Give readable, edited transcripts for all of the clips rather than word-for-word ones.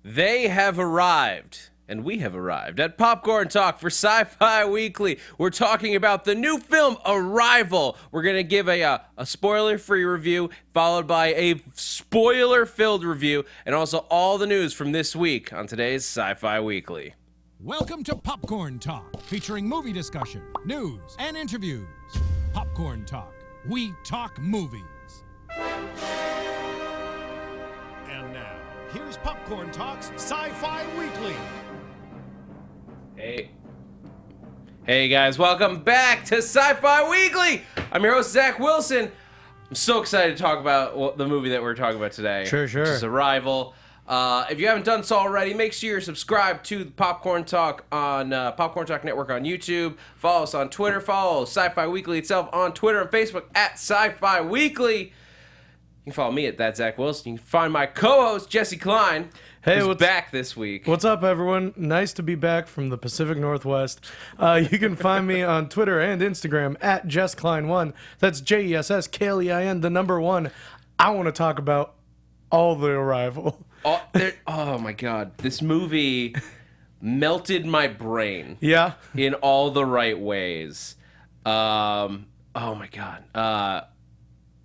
They have arrived, and we have arrived at Popcorn Talk for Sci-Fi Weekly. We're talking about the new film, Arrival. We're going to give a spoiler-free review, followed by a spoiler-filled review, and also all the news from this week on today's Sci-Fi Weekly. Welcome to Popcorn Talk, featuring movie discussion, news, and interviews. Popcorn Talk. We talk movies. And now, here's Popcorn Talk's Sci-Fi Weekly. Hey guys, welcome back to Sci-Fi Weekly. I'm your host, Zach Wilson. I'm so excited to talk about the movie that we're talking about today. Sure. Which is Arrival. If you haven't done so already, make sure you're subscribed to the Popcorn Talk on Popcorn Talk Network on YouTube. Follow us on Twitter. Follow Sci-Fi Weekly itself on Twitter and Facebook at Sci-Fi Weekly. You can follow me at that Zach Wilson. You can find my co-host Jesse Klein. Hey, who's back this week. What's up, everyone? Nice to be back from the Pacific Northwest. You can find me on Twitter and Instagram at JessKlein1. That's JessKlein, the number one. I want to talk about all the Arrival. Oh my God, this movie melted my brain. Yeah. In all the right ways. Oh my God.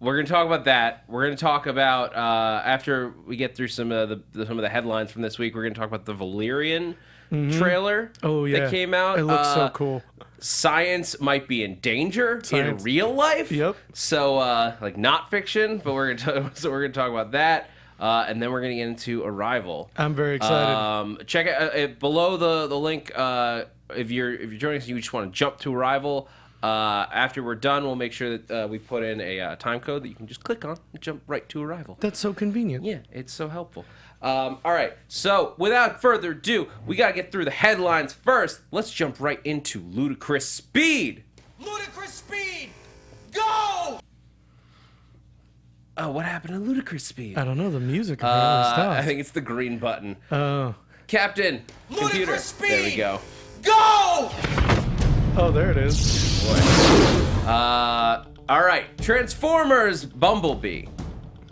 We're gonna talk about that. We're gonna talk about after we get through some of the headlines from this week. We're gonna talk about the Valerian trailer. Oh yeah, that came out. It looks so cool. Science might be in danger in Science. real life. Yep. So like not fiction, but we're gonna talk about that. And then we're gonna get into Arrival. I'm very excited. Check it below the link. If you're joining us, and you just want to jump to Arrival. After we're done, we'll make sure that we put in a time code that you can just click on and jump right to Arrival. That's so convenient. Yeah, it's so helpful. All right, so without further ado, we gotta get through the headlines first. Let's jump right into Ludicrous Speed. Ludicrous Speed, go! Oh, what happened to Ludicrous Speed? I don't know. The music apparently stopped. I think it's the green button. Oh. Captain, computer. Ludicrous Speed, there we go. Go! Oh, there it is. Boy. All right, Transformers Bumblebee.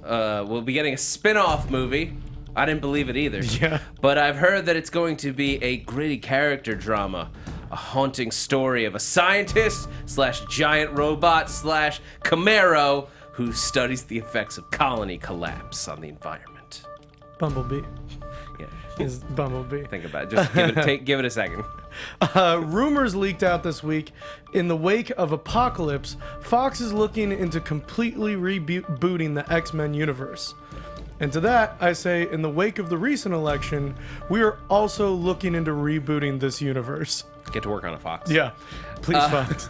We'll be getting a spin-off movie. I didn't believe it either. Yeah. But I've heard that it's going to be a gritty character drama. A haunting story of a scientist / giant robot / Camaro who studies the effects of colony collapse on the environment. Bumblebee. Yeah. Is Bumblebee. Think about it. Just give it a second. Rumors leaked out this week. In the wake of Apocalypse, Fox is looking into completely rebooting the X-Men universe. And to that, I say, in the wake of the recent election, we are also looking into rebooting this universe. Get to work on it, Fox. Yeah, please, Fox.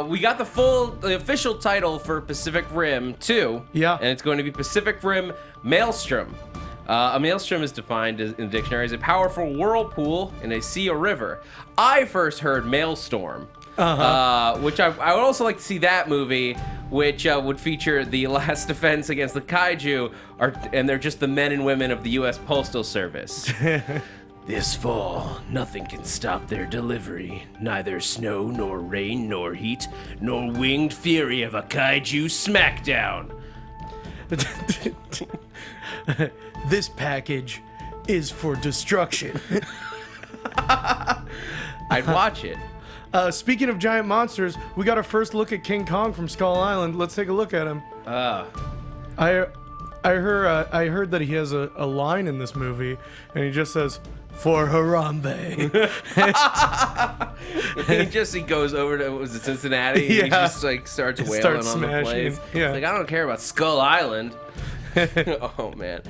We got the official title for Pacific Rim 2. Yeah. And it's going to be Pacific Rim Maelstrom. A maelstrom is defined in the dictionary as a powerful whirlpool in a sea or river. I first heard Maelstrom, which I would also like to see that movie, which would feature the last defense against the kaiju, and they're just the men and women of the U.S. Postal Service. This fall, nothing can stop their delivery. Neither snow, nor rain, nor heat, nor winged fury of a kaiju smackdown. This package is for destruction. I'd watch it. Speaking of giant monsters, we got our first look at King Kong from Skull Island. Let's take a look at him. I heard that he has a line in this movie, and he just says, "For Harambe." He goes over to Cincinnati. Yeah. And he just starts wailing on the place. Yeah. Like, I don't care about Skull Island. Oh man.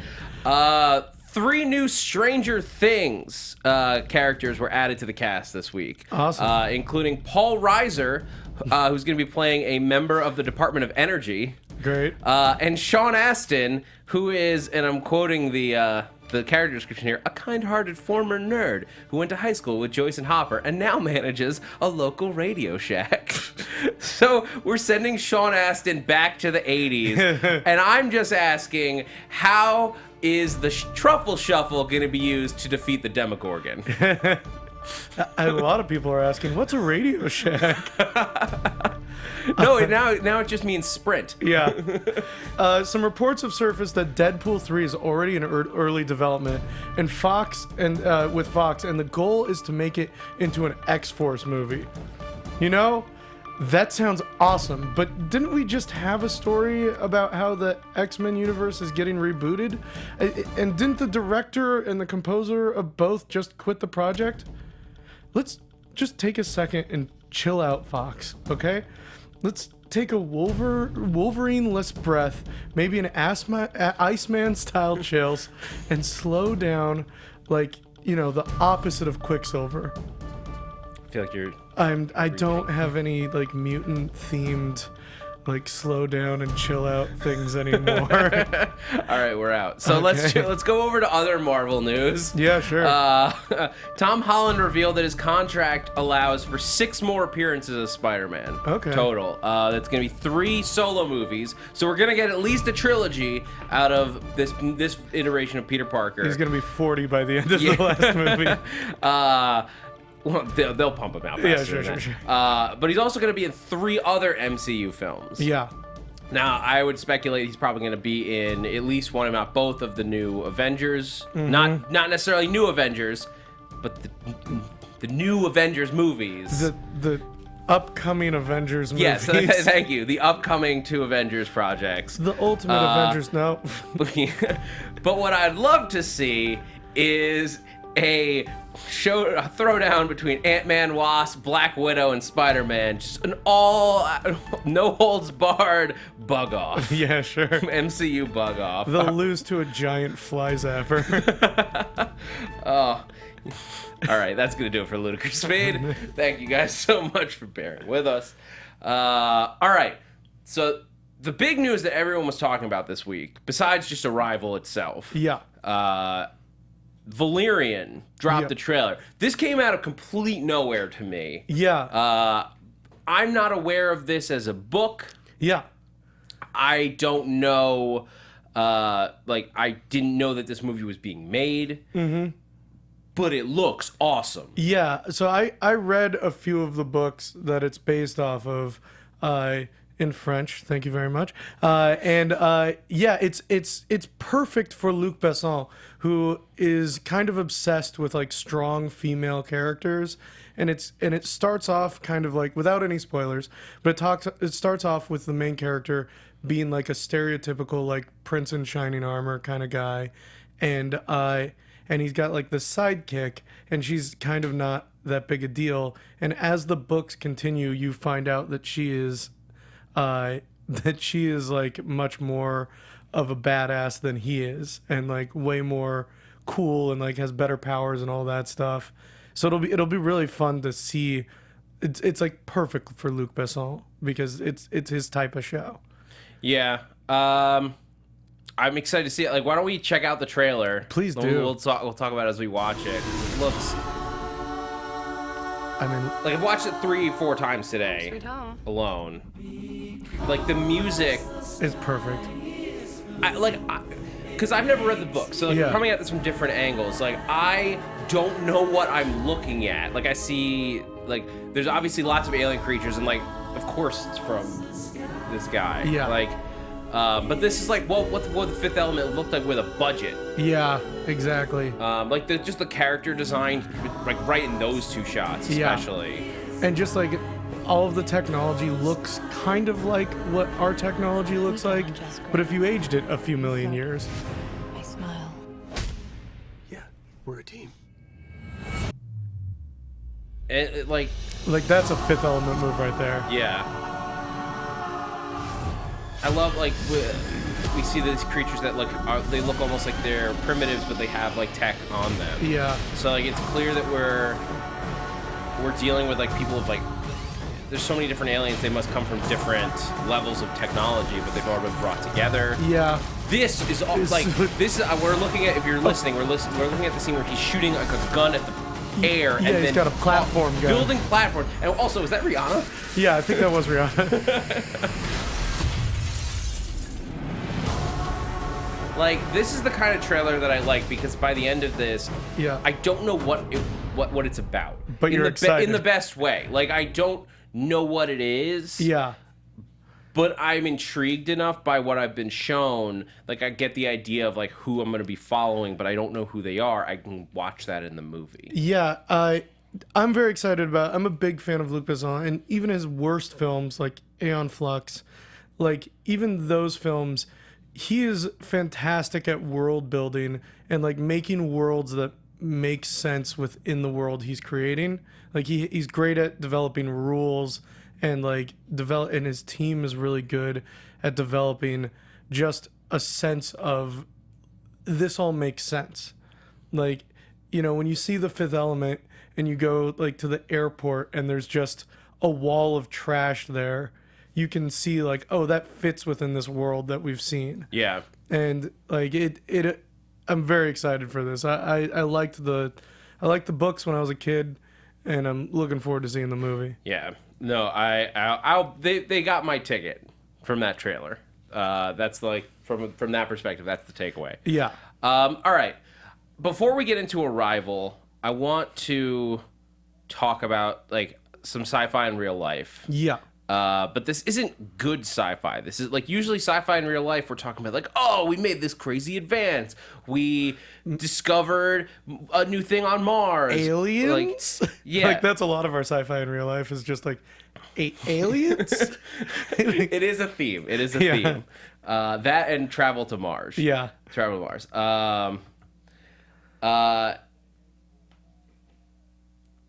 3 new Stranger Things characters were added to the cast this week. Awesome. Including Paul Reiser, who's going to be playing a member of the Department of Energy. Great. And Sean Astin, who is, and I'm quoting the character description here, a kind-hearted former nerd who went to high school with Joyce and Hopper and now manages a local Radio Shack. So we're sending Sean Astin back to the 80s, and I'm just asking, how is the Truffle Shuffle going to be used to defeat the Demogorgon? A lot of people are asking, what's a Radio Shack? No, now it just means sprint. Yeah. Some reports have surfaced that Deadpool 3 is already in early development, and with Fox, and the goal is to make it into an X-Force movie. You know, that sounds awesome, but didn't we just have a story about how the X-Men universe is getting rebooted? And didn't the director and the composer of both just quit the project? Let's just take a second and chill out, Fox, okay? Let's take a Wolverine-less breath, maybe an Iceman-style chills, and slow down like, the opposite of Quicksilver. I feel like you're... I don't have any like mutant themed like slow down and chill out things anymore. All right, we're out. So Okay. let's go over to other Marvel news. Yeah, sure. Tom Holland revealed that his contract allows for 6 more appearances as Spider-Man. Okay. Total. That's gonna be 3 solo movies. So we're gonna get at least a trilogy out of this iteration of Peter Parker. He's gonna be 40 by the end of the last movie. Well, they'll pump him out faster Yeah, than sure. that. But he's also going to be in 3 other MCU films. Yeah. Now, I would speculate he's probably going to be in at least one, if not both, of the new Avengers. Mm-hmm. Not necessarily new Avengers, but the new Avengers movies. The upcoming Avengers movies. Yes, thank you. The upcoming 2 Avengers projects. The ultimate Avengers. No. But what I'd love to see is a throwdown between Ant-Man, Wasp, Black Widow, and Spider-Man. Just an no holds barred bug off. Yeah, sure. MCU bug off. They'll lose to a giant fly zapper. Oh. All right, that's going to do it for Ludicrous Speed. Thank you guys so much for bearing with us. All right, so the big news that everyone was talking about this week, besides just Arrival itself, Yeah. Valerian dropped the trailer. This came out of complete nowhere to me. Yeah. I'm not aware of this as a book. Yeah. I don't know. I didn't know that this movie was being made. Mm-hmm. But it looks awesome. Yeah. So I read a few of the books that it's based off of. In French, thank you very much. It's perfect for Luc Besson, who is kind of obsessed with like strong female characters, and it starts off kind of like, without any spoilers, but it starts off with the main character being like a stereotypical like prince in shining armor kind of guy, and he's got like the sidekick, and she's kind of not that big a deal, and as the books continue, you find out that she is like much more of a badass than he is, and like way more cool, and like has better powers and all that stuff. So it'll be really fun to see. It's like perfect for Luc Besson because it's his type of show. Yeah. I'm excited to see it. Like, why don't we check out the trailer? Please do. We'll talk about it as we watch it. It looks like I've watched it 3-4 times today alone. Like, the music is perfect. Because I've never read the book, so like, coming at this from different angles, like, I don't know what I'm looking at. Like, I see, like, there's obviously lots of alien creatures, and like, of course it's from this guy. Yeah. Like, but this is like what the Fifth Element looked like with a budget. Yeah, exactly. Like just the character design, like right in those 2 shots, especially. Yeah. And just like all of the technology looks kind of like what our technology looks like, but if you aged it a few million years. I smile. Yeah, we're a team. Like that's a Fifth Element move right there. Yeah. I love, like, we see these creatures that they look almost like they're primitives, but they have like tech on them. Yeah. So like it's clear that we're dealing with like people of like, there's so many different aliens. They must come from different levels of technology, but they've all been brought together. Yeah. This is all like this is we're looking at, if you're listening, we're looking at the scene where he's shooting like a gun at the air, and he's then got a platform gun. Building platform. And also, is that Rihanna? Yeah, I think that was Rihanna. Like, this is the kind of trailer that I like, because by the end of this, I don't know what it's about. But you're excited. in the best way. Like, I don't know what it is. Yeah. but I'm intrigued enough by what I've been shown. Like, I get the idea of like who I'm going to be following, but I don't know who they are. I can watch that in the movie. Yeah, I'm very excited about. I'm a big fan of Luc Besson, and even his worst films like Aeon Flux, like even those films, he is fantastic at world building and like making worlds that make sense within the world he's creating. Like he's great at developing rules and like and his team is really good at developing just a sense of this all makes sense. Like, you know, when you see The Fifth Element and you go like to the airport and there's just a wall of trash there, you can see like, oh, that fits within this world that we've seen. Yeah. And like it I'm very excited for this. I liked the books when I was a kid, and I'm looking forward to seeing the movie. Yeah. No, they got my ticket from that trailer. That's like from that perspective, that's the takeaway. Yeah. All right. Before we get into Arrival, I want to talk about like some sci-fi in real life. Yeah. But this isn't good sci-fi. This is like usually sci-fi in real life. We're talking about like, oh, we made this crazy advance. We discovered a new thing on Mars. Aliens? Like, yeah. Like that's a lot of our sci-fi in real life is just like aliens. It is a theme. It is a theme. That and travel to Mars. Yeah. Travel to Mars.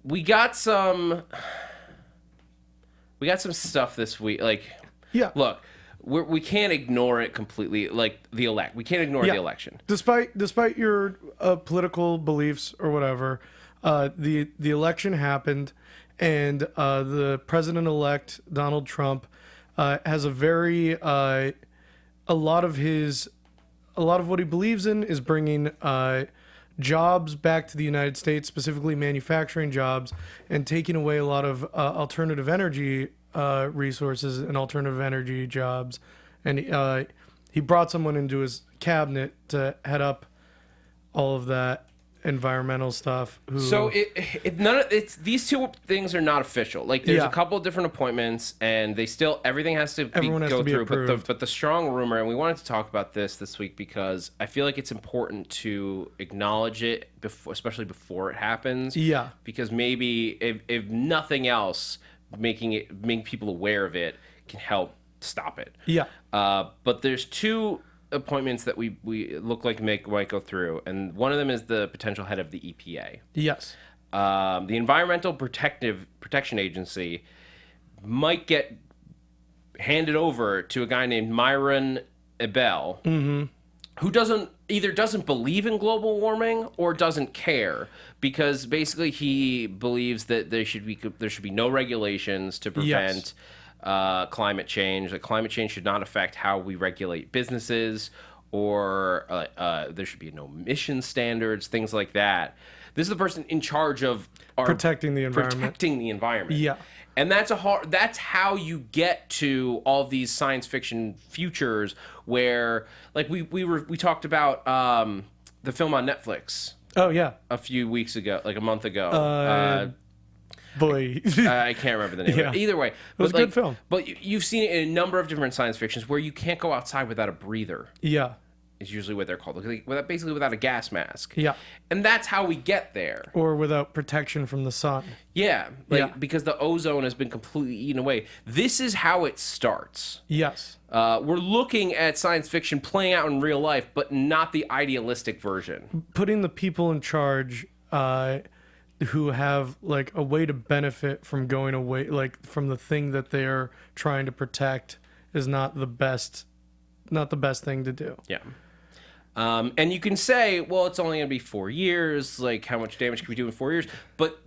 We got some stuff this week. Like, Yeah. look, we can't ignore it completely. Like we can't ignore the election. Despite your political beliefs or whatever, the election happened, and the president-elect Donald Trump has a very a lot of what he believes in is bringing jobs back to the United States, specifically manufacturing jobs, and taking away a lot of alternative energy resources and alternative energy jobs. And he brought someone into his cabinet to head up all of that environmental stuff. So these two things are not official. Like there's a couple of different appointments, and everything has to go through. But the strong rumor, and we wanted to talk about this week because I feel like it's important to acknowledge it, especially before it happens. Yeah. Because maybe if nothing else, making people aware of it can help stop it. Yeah. But there's two appointments that we look like might go through, and one of them is the potential head of the EPA. Yes. The Environmental Protection Agency might get handed over to a guy named Myron Ebell, who doesn't believe in global warming or doesn't care, because basically he believes that there should be no regulations to prevent climate change. That climate change should not affect how we regulate businesses, or there should be no emission standards, things like that. This is the person in charge of protecting the environment. Yeah. And that's how you get to all of these science fiction futures where, like, we talked about the film on Netflix. Oh yeah. A few weeks ago, like a month ago. Boy. I can't remember the name of it. Either way. It was a good film. But you've seen it in a number of different science fictions where you can't go outside without a breather. Yeah. Is usually what they're called. Basically without a gas mask. Yeah. And that's how we get there. Or without protection from the sun. Yeah. Because the ozone has been completely eaten away. This is how it starts. Yes. We're looking at science fiction playing out in real life, but not the idealistic version. Putting the people in charge who have like a way to benefit from going away, like from the thing that they're trying to protect, is not the best thing to do. Yeah. And you can say, well, it's only going to be 4 years. Like, how much damage can we do in 4 years? But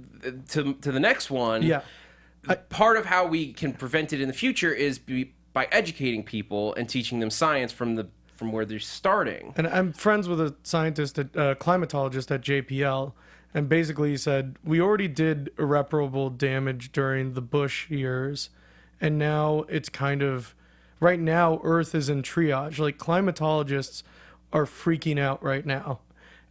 to the next one, part of how we can prevent it in the future is by educating people and teaching them science from where they're starting. And I'm friends with a scientist, a climatologist at JPL, and basically he said, we already did irreparable damage during the Bush years, and now it's kind of, right now Earth is in triage. Like, climatologists are freaking out right now,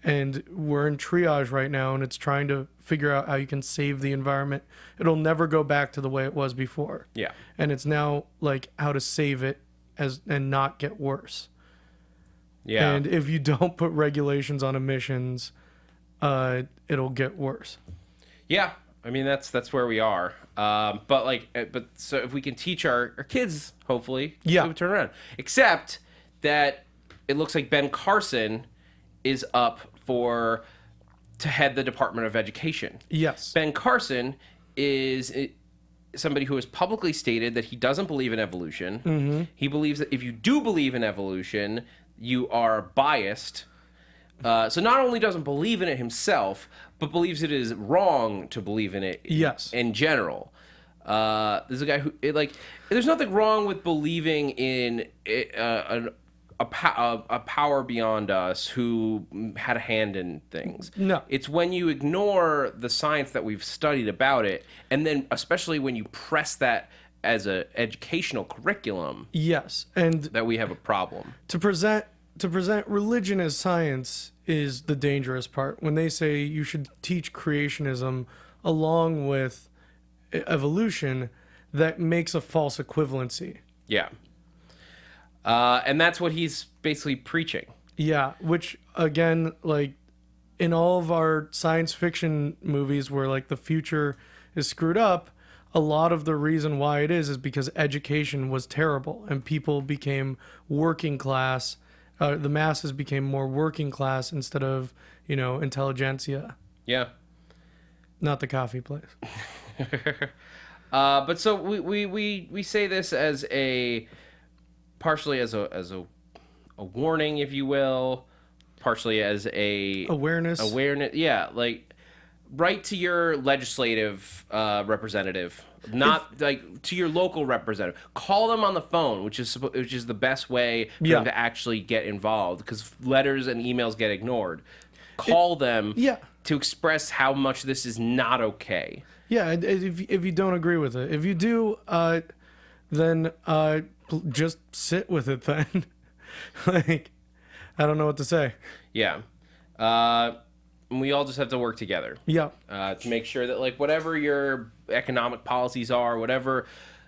and we're in triage right now, and it's trying to figure out how you can save the environment. It'll never go back to the way it was before. Yeah. And it's now like how to save it and not get worse. Yeah. And if you don't put regulations on emissions, it'll get worse. Yeah, I mean that's where we are. But so if we can teach our kids, hopefully, Yeah. it would turn around. Except that it looks like Ben Carson is up to head the Department of Education. Yes. Ben Carson is somebody who has publicly stated that he doesn't believe in evolution. Mm-hmm. He believes that if you do believe in evolution, you are biased. So not only doesn't believe in it himself, but believes it is wrong to believe in it. Yes. In general. There's a guy who there's nothing wrong with believing in a power beyond us who had a hand in things. No. It's when you ignore the science that we've studied about it, and then especially when you press that as an educational curriculum, Yes. And that we have a problem. to present religion as science is the dangerous part. When they say you should teach creationism along with evolution, that makes a false equivalency. Yeah. And that's what he's basically preaching. Yeah, which again, like in all of our science fiction movies where like the future is screwed up, a lot of the reason why it is because education was terrible and people became working class. The masses became more working class instead of, intelligentsia. Yeah. Not the coffee place. But so we say this as partially as a warning, if you will, partially as a Awareness. Yeah, like write to your legislative representative, not like to your local representative. Call them on the phone, which is the best way for them to actually get involved, because letters and emails get ignored. Call them to express how much this is not okay. Yeah, if you don't agree with it. If you do, then just sit with it then. Like, I don't know what to say. Yeah. We all just have to work together. Yeah. To make sure that, like, whatever your economic policies are, whatever,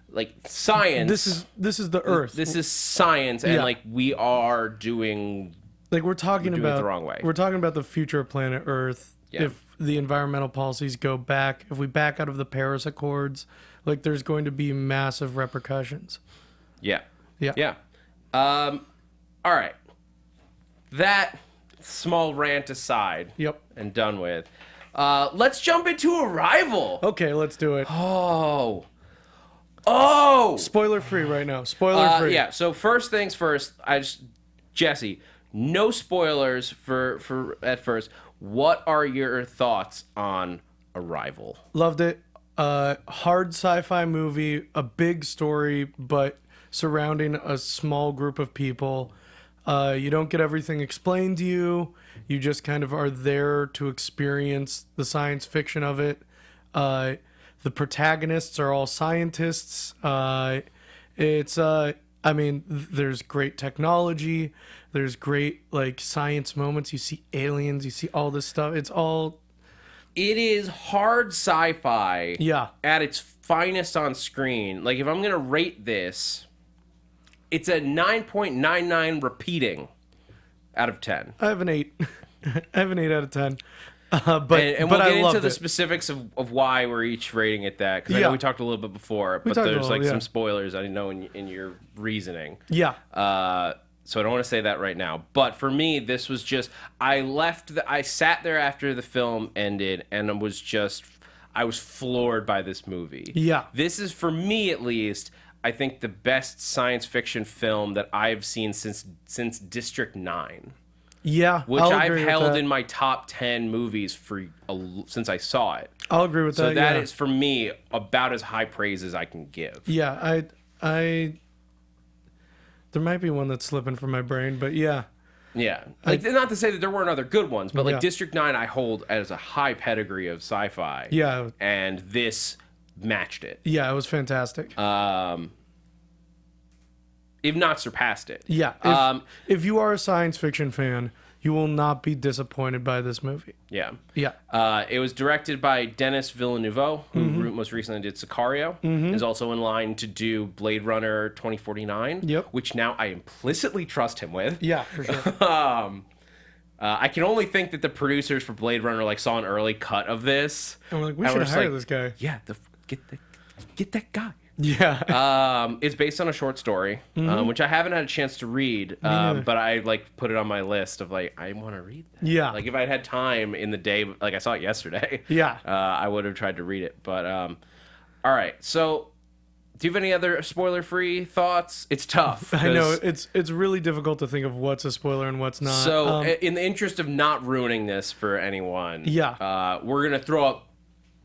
like, science. This is the Earth. This is science, and, like, we are doing... Like, we're talking doing it about... the wrong way. We're talking about the future of planet Earth. Yeah. If the environmental policies go back, if we back out of the Paris Accords, like, there's going to be massive repercussions. Yeah. Yeah. Yeah. All right. That small rant aside. Yep. And done with. Let's jump into Arrival. Okay, let's do it. Oh. Spoiler free right now. Spoiler free. Yeah. So first things first. Jesse, no spoilers for at first. What are your thoughts on Arrival? Loved it. Hard sci-fi movie, a big story, but surrounding a small group of people. You don't get everything explained to you. You just kind of are there to experience the science fiction of it. The protagonists are all scientists. There's great technology. There's great, like, science moments. You see aliens. You see all this stuff. It is hard sci-fi. Yeah. At its finest on screen. Like, if I'm gonna rate this, it's a 9.99 repeating out of 10. I have an 8. I have an 8 out of 10. But we'll but get I into loved the it. specifics of why we're each rating it that, because I know we talked a little bit before, but talked a there's little, some spoilers I know in your reasoning. Yeah. So I don't want to say that right now. But for me, this was just I sat there after the film ended and I was floored by this movie. Yeah. This is, for me at least, I think the best science fiction film that I've seen since District 9. Yeah, Which I'll I've agree with held that. in my top 10 movies since I saw it. I'll agree with that. So that yeah. is, for me, about as high praise as I can give. Yeah, I there might be one that's slipping from my brain, but yeah. Yeah. Like, not to say that there weren't other good ones, but like Yeah. District 9 I hold as a high pedigree of sci-fi. Yeah. And this matched it. Yeah, it was fantastic. If not surpassed it. Yeah. If you are a science fiction fan, you will not be disappointed by this movie. Yeah. Yeah. It was directed by Denis Villeneuve, who most recently did Sicario. Is also in line to do Blade Runner 2049, Yep. which now I implicitly trust him with. Yeah, for sure. I can only think that the producers for Blade Runner like saw an early cut of this. And we're like, we and should were just hire like, this guy. Yeah, get that guy. Yeah. It's based on a short story, which I haven't had a chance to read, but I like put it on my list of like I want to read that. Yeah. Like if I had time in the day, like I saw it yesterday. Yeah. I would have tried to read it. But all right. So, do you have any other spoiler-free thoughts? It's tough. I know it's really difficult to think of what's a spoiler and what's not. So, in the interest of not ruining this for anyone, Yeah. we're gonna throw up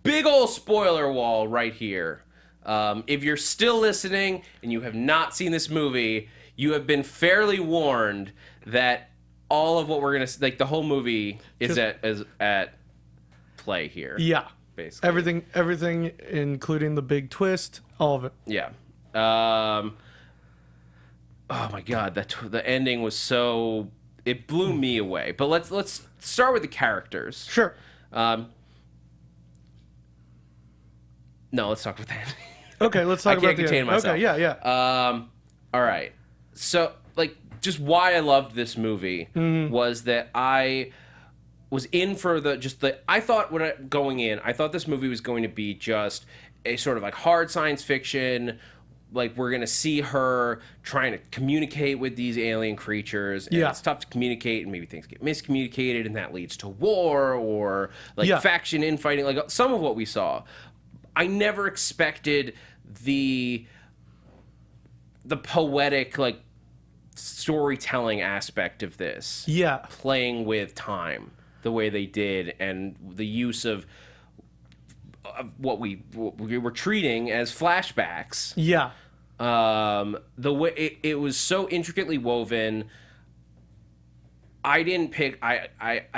big old spoiler wall right here. If you're still listening and you have not seen this movie, you have been fairly warned that all of what we're gonna like the whole movie is at play here. Yeah. Basically. Everything, including the big twist, all of it. Yeah. Oh my God, the ending was so it blew me away. But let's start with the characters. Sure. No, let's talk about that. Okay, let's talk I about can't the contain end. myself. Okay, yeah. All right. So, like, just why I loved this movie was that I was in for I thought going in, I thought this movie was going to be just a sort of like hard science fiction. Like, we're going to see her trying to communicate with these alien creatures. And Yeah. it's tough to communicate, and maybe things get miscommunicated, and that leads to war or, like, faction infighting. Like, some of what we saw. I never expected the poetic, like, storytelling aspect of this. Yeah. Playing with time the way they did, and the use of what we were treating as flashbacks. Yeah. The way it was so intricately woven. I didn't pick. I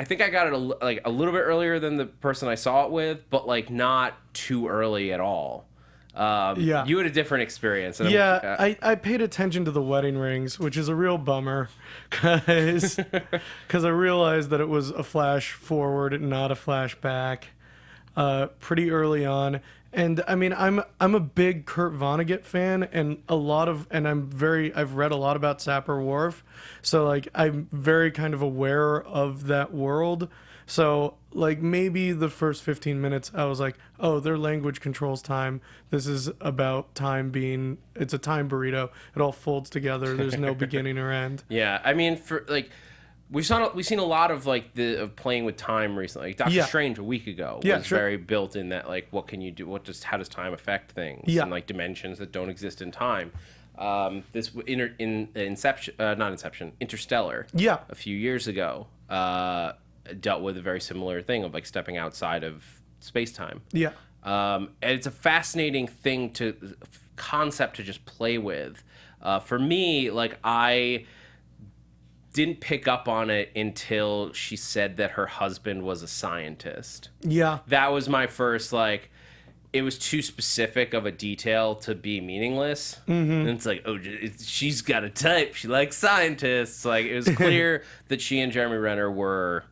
think I got it a little bit earlier than the person I saw it with, but like not too early at all. Yeah. You had a different experience. And Yeah, I paid attention to the wedding rings, which is a real bummer, because I realized that it was a flash forward, not a flashback, pretty early on. And I mean, I'm a big Kurt Vonnegut fan, and I've read a lot about Sapper Wharf, so like I'm very kind of aware of that world. So like maybe the first 15 minutes I was like, oh, their language controls time. This is about time it's a time burrito. It all folds together. There's no beginning or end. Yeah, I mean, for like we've seen a lot of like of playing with time recently. Like Doctor Strange a week ago was very built in that, like, what can you do? How does time affect things? Yeah. And like dimensions that don't exist in time. This Interstellar. Yeah. A few years ago, dealt with a very similar thing of like stepping outside of space time. Yeah. And it's a fascinating concept to just play with. For me, like, I didn't pick up on it until she said that her husband was a scientist. Yeah. That was my first, like, it was too specific of a detail to be meaningless. Mm-hmm. And it's like, oh, she's got a type. She likes scientists. Like, it was clear that she and Jeremy Renner were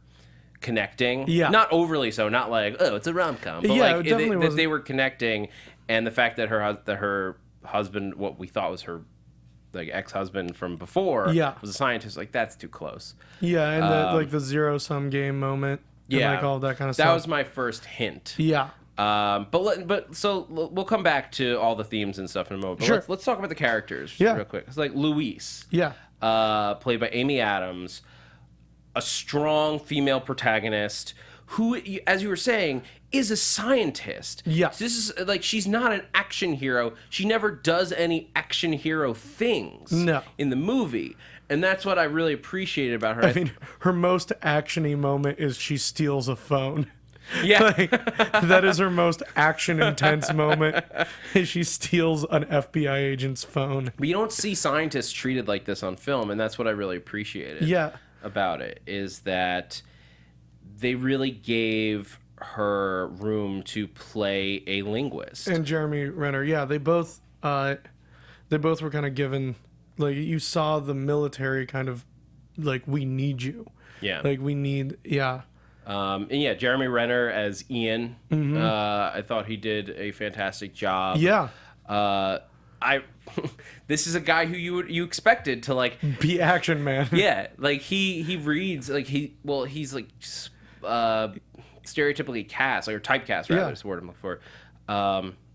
connecting. Yeah. Not overly so, not like, oh, it's a rom-com. But Yeah, like, it definitely that they were connecting. And the fact that her husband, what we thought was her like ex-husband from before, was a scientist, like, that's too close. Yeah, and the zero-sum game moment. And like all that kind of stuff. That was my first hint. Yeah. So we'll come back to all the themes and stuff in a moment. But Sure. let's talk about the characters real quick. It's like Louise, played by Amy Adams, a strong female protagonist who, as you were saying, is a scientist. Yeah. So this is like, she's not an action hero. She never does any action hero things in the movie. And that's what I really appreciated about her. I mean, her most action-y moment is she steals a phone. Yeah. Like, that is her most action-intense moment. She steals an FBI agent's phone. But you don't see scientists treated like this on film, and that's what I really appreciated about it, is that they really gave her room to play a linguist. And Jeremy Renner, they both were kind of given, like, you saw the military kind of like we need you. Yeah. Like we need And yeah, Jeremy Renner as Ian. I thought he did a fantastic job. Yeah. This is a guy who you expected to like Be action man. yeah, like he reads like he's like stereotypically cast, like, or typecast rather, is the word I'm looking for.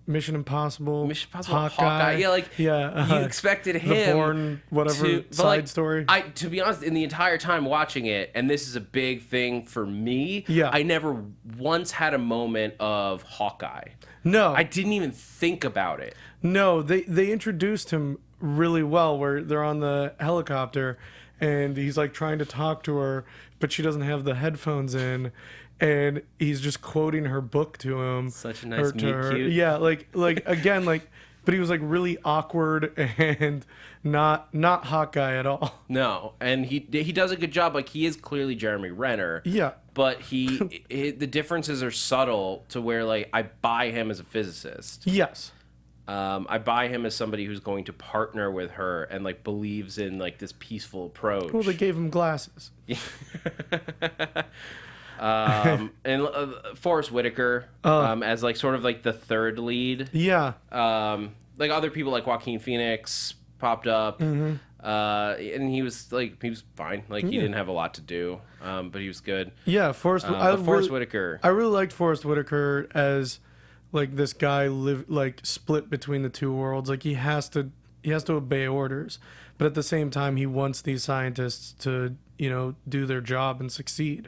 Mission Impossible, Hawkeye. Yeah, like you expected him the Bourne, whatever side story. To be honest, in the entire time watching it, and this is a big thing for me, I never once had a moment of Hawkeye. No, I didn't even think about it. No, they introduced him really well, where they're on the helicopter, and he's like trying to talk to her, but she doesn't have the headphones in. And he's just quoting her book to him. Such a nice meet cute. Yeah, like again, like, but he was like really awkward and not Hawkeye at all. No, and he does a good job. Like, he is clearly Jeremy Renner. Yeah, but the differences are subtle to where, like, I buy him as a physicist. Yes. I buy him as somebody who's going to partner with her and like believes in like this peaceful approach. Well, they gave him glasses. And Forrest Whitaker as like sort of like the third lead. Yeah. Like other people like Joaquin Phoenix popped up, and he was fine. Like he didn't have a lot to do, but he was good. Yeah, Forrest Whitaker. I really liked Forrest Whitaker as like this guy split between the two worlds. Like he has to obey orders, but at the same time he wants these scientists to do their job and succeed.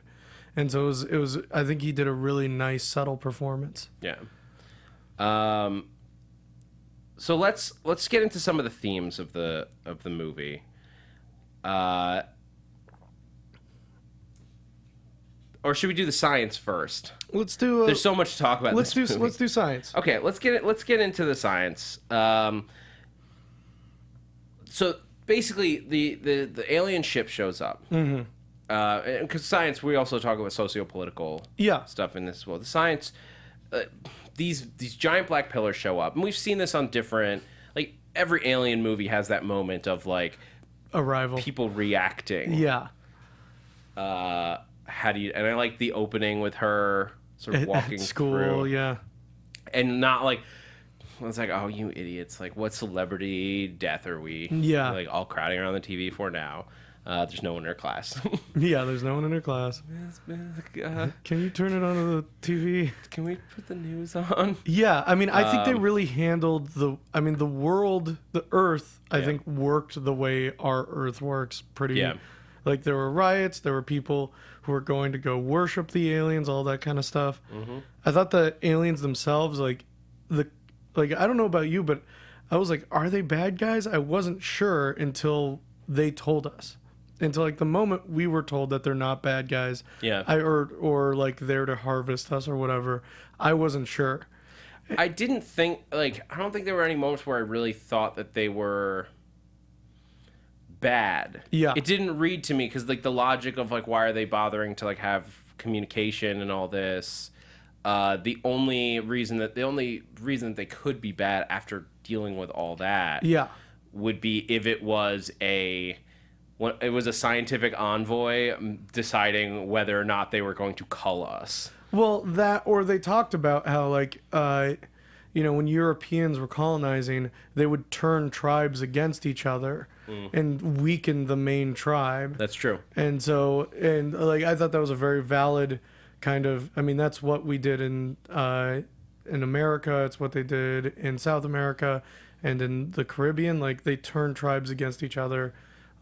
And so it was. I think he did a really nice, subtle performance. Yeah. So let's get into some of the themes of the movie. Or should we do the science first? Let's do. There's so much to talk about. Let's do science. Okay, let's get into the science. So basically, the alien ship shows up. Mm-hmm. Because science, we also talk about socio-political stuff in this as well. The science, these giant black pillars show up, and we've seen this on different, like every alien movie has that moment of like arrival, people reacting. Yeah. How do you? And I like the opening with her sort of walking at school, through, yeah, and not like. It's like, oh, you idiots! Like, what celebrity death are we? Yeah, like all crowding around the TV for now. There's no one in her class. Yeah, there's no one in her class. Can you turn it on to the TV? Can we put the news on? Yeah, I mean, I think they really handled the world, the Earth, I think worked the way our Earth works pretty. Yeah. Like, there were riots, there were people who were going to go worship the aliens, all that kind of stuff. Mm-hmm. I thought the aliens themselves, I don't know about you, but I was like, are they bad guys? I wasn't sure until they told us. Until like the moment we were told that they're not bad guys, or like there to harvest us or whatever, I wasn't sure. I don't think there were any moments where I really thought that they were bad. Yeah, it didn't read to me because like the logic of like why are they bothering to like have communication and all this. The only reason that they could be bad after dealing with all that, would be if it was a scientific envoy deciding whether or not they were going to cull us. Well, that, or they talked about how, like, when Europeans were colonizing, they would turn tribes against each other and weaken the main tribe. That's true. And so, I thought that was a very valid kind of, I mean, that's what we did in America. It's what they did in South America and in the Caribbean. Like, they turned tribes against each other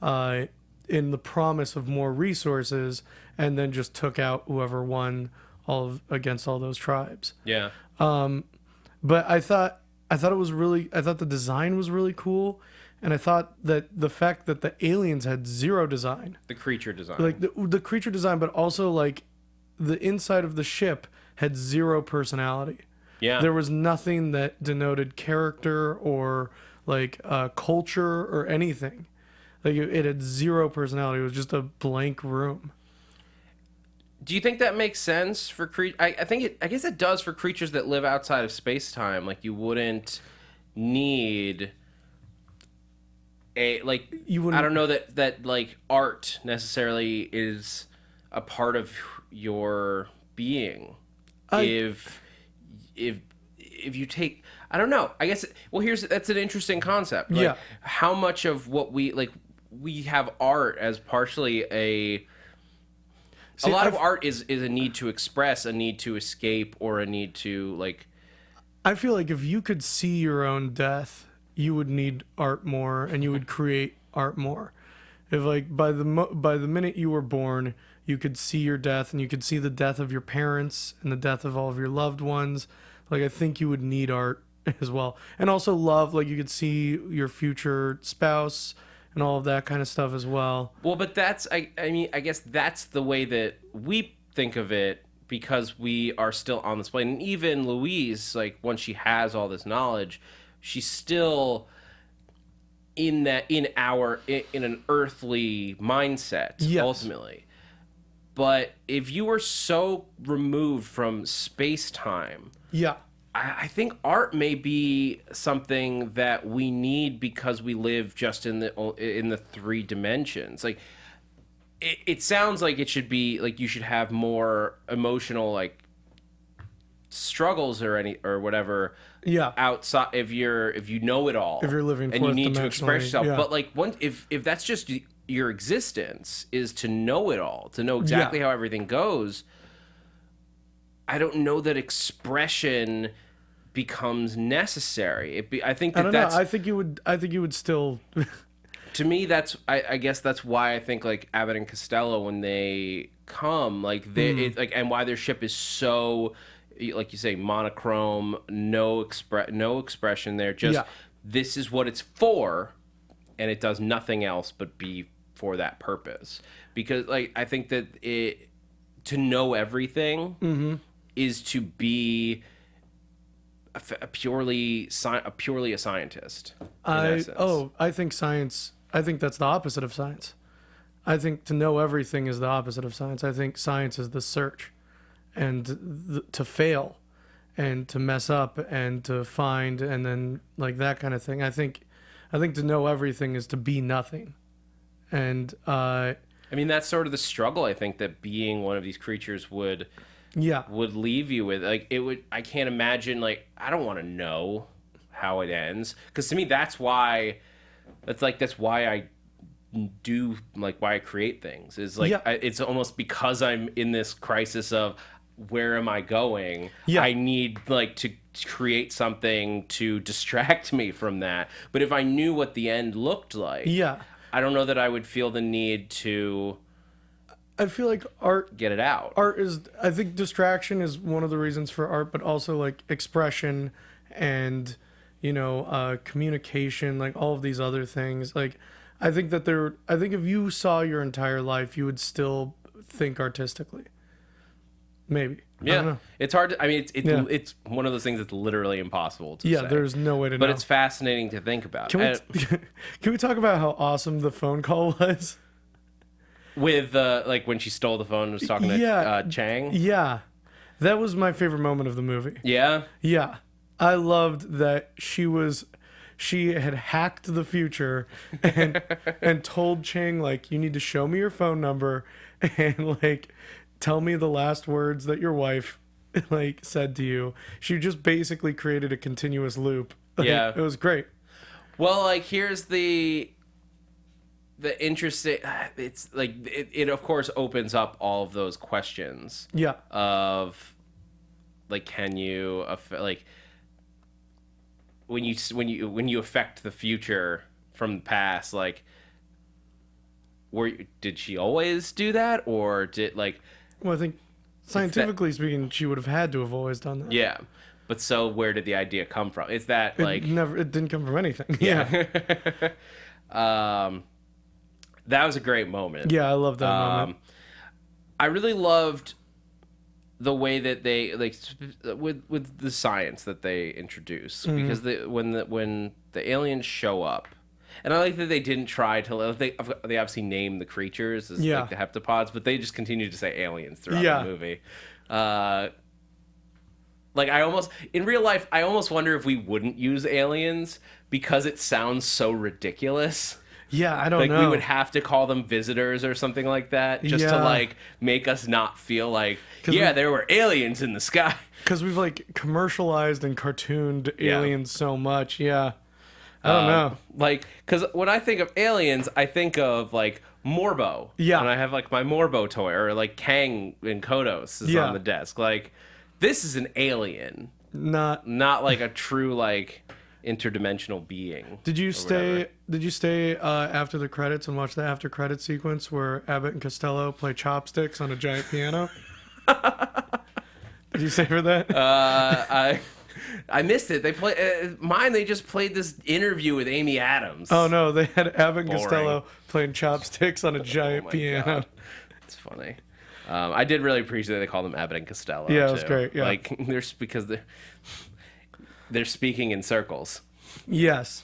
in the promise of more resources, and then just took out whoever won against all those tribes. Yeah. But I thought the design was really cool, and I thought that the fact that the aliens had zero design. The creature design. Like the creature design, but also like the inside of the ship had zero personality. Yeah. There was nothing that denoted character or like culture or anything. Like it had zero personality. It was just a blank room. Do you think that makes sense for I guess it does for creatures that live outside of space-time. Like, you wouldn't need wouldn't- I don't know that like art necessarily is a part of your being. If you take, I don't know. I guess that's an interesting concept. Like, Yeah. how much of what we have art as partially a lot of art is a need to express, a need to escape, or a need to like. I feel like if you could see your own death, you would need art more, and you would create art more. If like by the minute you were born, you could see your death, and you could see the death of your parents and the death of all of your loved ones. Like, I think you would need art as well, and also love. Like, you could see your future spouse and all of that kind of stuff as well. Well, but that's I mean, I guess that's the way that we think of it, because we are still on this plane. And even Louise, like, once she has all this knowledge, she's still in an earthly mindset, Yes. ultimately. But if you were so removed from space-time, Yeah. I think art may be something that we need, because we live just in the three dimensions. Like, it sounds like it should be like you should have more emotional like struggles or whatever. Yeah. Outside, if you know it all, If you're living and you fourth need to express dimensionally, yourself, yeah. but like if that's just your existence is to know it all, to know exactly how everything goes. I don't know that expression becomes necessary. I think I don't that's know. I think you would still. to me, that's I guess that's why I think like Abbott and Costello, when they come, like and why their ship is so, like you say, monochrome, no expression there. Just Yeah. this is what it's for, and it does nothing else but be for that purpose. Because like I think that to know everything is to be a purely a scientist. In essence. I think science. I think that's the opposite of science. I think to know everything is the opposite of science. I think science is the search, and to fail, and to mess up, and to find, and then like that kind of thing. I think to know everything is to be nothing, and I mean, that's sort of the struggle, I think, that being one of these creatures would leave you with. Like, I can't imagine, like, I don't want to know how it ends, because to me that's why I do, like, why I create things is like it's almost because I'm in this crisis of where am I going. I need like to create something to distract me from that. But if I knew what the end looked like, I don't know that I would feel the need to. I feel like art get it out. Art is, I think distraction is one of the reasons for art, but also like expression and, communication, like all of these other things. Like, I think if you saw your entire life, you would still think artistically. Maybe. I don't know. It's hard to, I mean, it's one of those things that's literally impossible to say. There's no way to know. But it's fascinating to think about. Can we talk about how awesome the phone call was? With, like, when she stole the phone and was talking to Chang? Yeah. That was my favorite moment of the movie. Yeah? Yeah. I loved that she had hacked the future and told Chang, like, you need to show me your phone number and, like, tell me the last words that your wife, like, said to you. She just basically created a continuous loop. Like, it was great. Well, like, here's the interesting, it's like it of course opens up all of those questions of like, can you like when you affect the future from the past, like, did she always do that, or did, like, well, I think scientifically speaking, she would have had to have always done that. But so where did the idea come from? Is that like it didn't come from anything. That was a great moment. I love that moment. I really loved the way that they, like, with the science that they introduce, because when the aliens show up, and I like that they didn't try to, they obviously name the creatures as like the heptapods, but they just continue to say aliens throughout the movie. Like, in real life, I almost wonder if we wouldn't use aliens because it sounds so ridiculous. Yeah, I don't like know. we would have to call them visitors or something like that, just to Yeah. like make us not feel like, yeah, there were aliens in the sky. Because we've like commercialized and cartooned Yeah. aliens so much. Yeah. I don't know. Like, because when I think of aliens, I think of like Morbo. Yeah. And I have like my Morbo toy, or like Kang in Kodos is Yeah. on the desk. Like, this is an alien, Not. not like a true like interdimensional being. Did you or stay? whatever. Did you stay after the credits and watch the after credit sequence where Abbott and Costello play chopsticks on a giant piano? Did you savor that? I missed it. They play mine. They just played this interview with Amy Adams. Oh no, they had Abbott and Boring. Costello playing chopsticks on a giant my piano. God. It's funny. I did really appreciate that they called them Abbott and Costello. Yeah, it was too. great, yeah. Like because they're speaking in circles. Yes.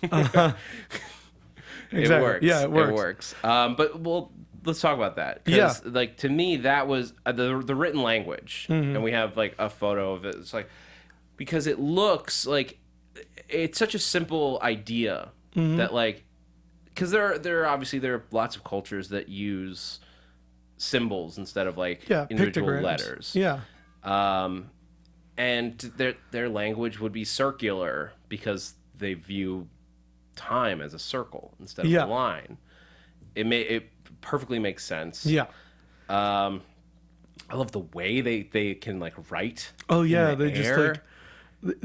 Exactly. It works. Yeah, it works. It works. But let's talk about that. Yeah. Like to me, that was the written language, Mm-hmm. and we have like a photo of it. It's like because it looks like it's such a simple idea Mm-hmm. that like because there are lots of cultures that use symbols instead of like Yeah, individual pictograms. letters. Yeah. And their language would be circular because they view time as a circle instead of Yeah. a line. It perfectly makes sense. Yeah. I love the way they can like write. Oh yeah, in the they just air. like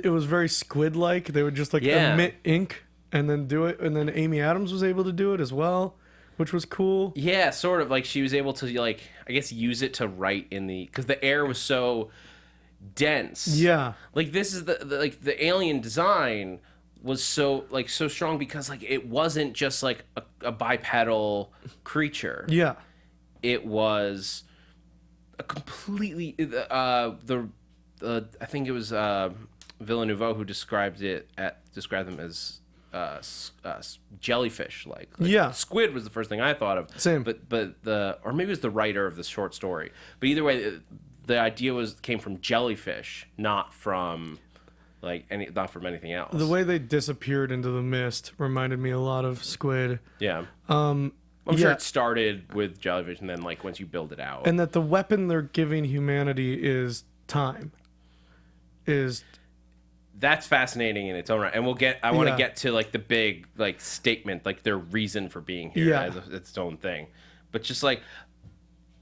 it was very squid-like. They would just like Yeah. emit ink and then do it, and then Amy Adams was able to do it as well, which was cool. Yeah, sort of like she was able to like I guess use it to write in because the air was so dense. Yeah. Like this is the alien design was so strong because like it wasn't just like a bipedal creature. Yeah. It was a completely I think it was Villeneuve who described them as jellyfish like Yeah. squid was the first thing I thought of. Same. But or maybe it was the writer of the short story. But either way, the idea came from jellyfish, not from anything else. The way they disappeared into the mist reminded me a lot of squid. Yeah. I'm sure yeah. it started with jellyfish, and then like once you build it out. And that the weapon they're giving humanity is time. That's fascinating in its own right, and I want to Yeah. get to like the big like statement, like their reason for being here Yeah. as its own thing, but just like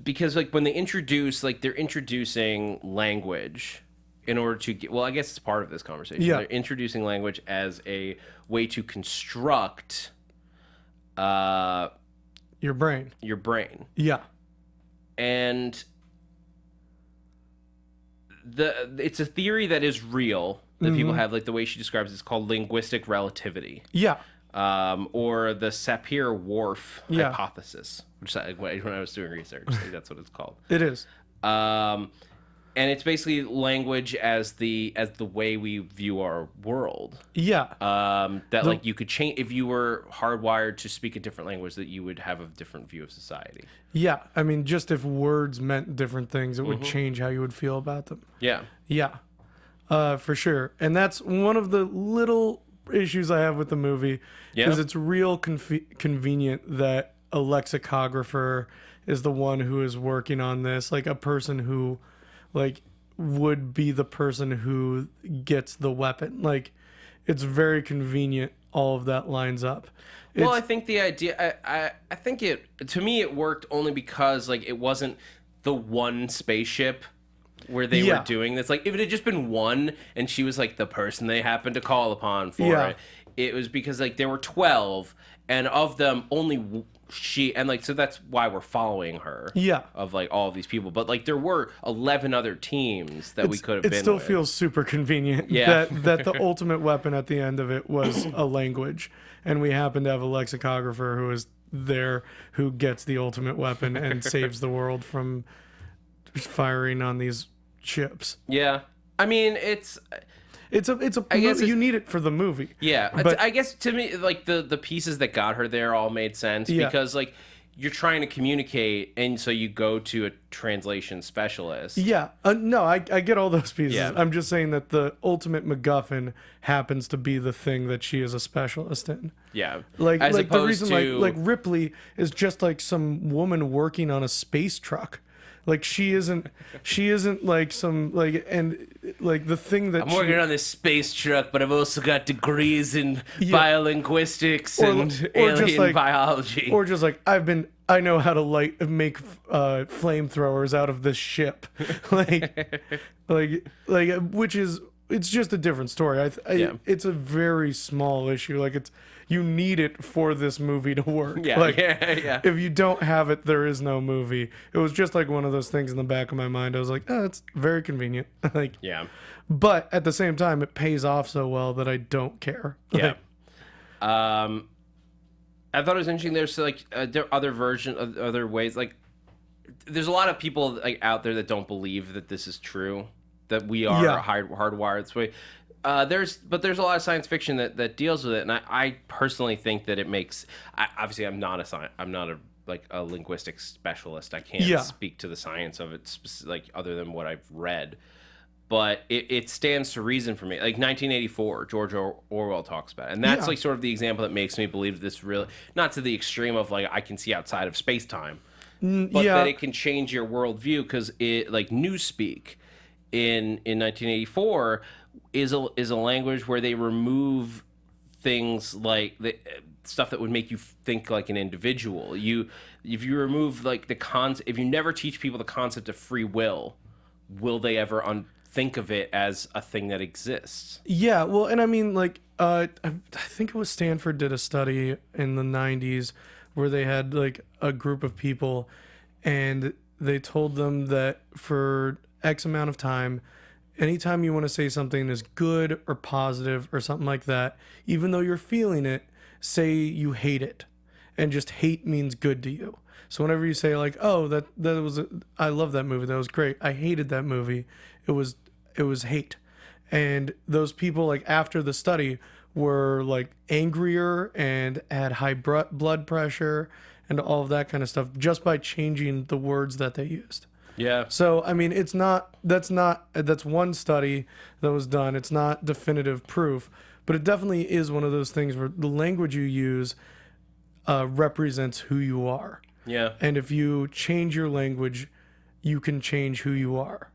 because like when they're introducing language in order to get I guess it's part of this conversation. Yeah. They're introducing language as a way to construct your brain. your brain, Yeah. and it's a theory that is real. That people have, like the way she describes it's called linguistic relativity, Yeah. or the Sapir-Whorf Yeah. hypothesis, which when I was doing research, like, that's what it's called. It is. And it's basically language as the way we view our world. Yeah. That like you could change if you were hardwired to speak a different language, that you would have a different view of society. Yeah. I mean, just if words meant different things, it would Mm-hmm. change how you would feel about them. Yeah. Yeah. For sure. And that's one of the little issues I have with the movie Yeah. is it's real convenient that a lexicographer is the one who is working on this, like a person who like would be the person who gets the weapon. Like it's very convenient all of that lines up. Well, I It's- think the idea, I think to me, it worked only because, like, it wasn't the one spaceship where they Yeah. were doing this. Like, if it had just been one and she was, like, the person they happened to call upon for Yeah. it was because, like, there were 12, and of them, only she, and, like, so that's why we're following her. Yeah. Of, like, all of these people. But, like, there were 11 other teams that we could have been It still with. feels super convenient Yeah. that the ultimate weapon at the end of it was a language, and we happen to have a lexicographer who is there who gets the ultimate weapon and saves the world from firing on these ships. Yeah. I mean, it's... I guess you need it for the movie. Yeah, But- I guess to me, like the pieces that got her there all made sense Yeah. because like you're trying to communicate, and so you go to a translation specialist. Yeah, no, I get all those pieces. Yeah. I'm just saying that the ultimate MacGuffin happens to be the thing that she is a specialist in. Yeah. Like As the opposed reason to, like Ripley is just like some woman working on a space truck. Like she isn't like some like, and like the thing that I'm working on this space truck, but I've also got degrees in biolinguistics and just alien like- biology. or just like I know how to make flamethrowers out of this ship. like which is, it's just a different story. It's a very small issue. Like you need it for this movie to work. Yeah. If you don't have it, there is no movie. It was just like one of those things in the back of my mind. I was like, oh, it's very convenient. Like, Yeah. but at the same time, it pays off so well that I don't care. Yeah. I thought it was interesting. There's like there are other ways. Like, there's a lot of people like out there that don't believe that this is true, that we are hardwired this way. There's a lot of science fiction that deals with it, and I personally think that it makes. Obviously, I'm not a linguistics specialist. I can't speak to the science of it, like other than what I've read. But it stands to reason for me. Like 1984, George Orwell talks about it. And that's like sort of the example that makes me believe this really, not to the extreme of like I can see outside of space-time, but that it can change your worldview, because it, like Newspeak in 1984 is a language where they remove things like the stuff that would make you think like an individual. If you remove like if you never teach people the concept of free will they ever think of it as a thing that exists? Yeah, well, and I mean, like, I think it was Stanford did a study in the 90s where they had, like, a group of people, and they told them that for X amount of time, anytime you want to say something is good or positive or something like that, even though you're feeling it, say you hate it. And just hate means good to you. So whenever you say, like, oh, that was I love that movie, that was great, I hated that movie, it was hate. And those people, like, after the study were like angrier and had high blood pressure and all of that kind of stuff just by changing the words that they used. Yeah. So I mean, that's one study that was done. It's not definitive proof, but it definitely is one of those things where the language you use represents who you are. Yeah. And if you change your language, you can change who you are.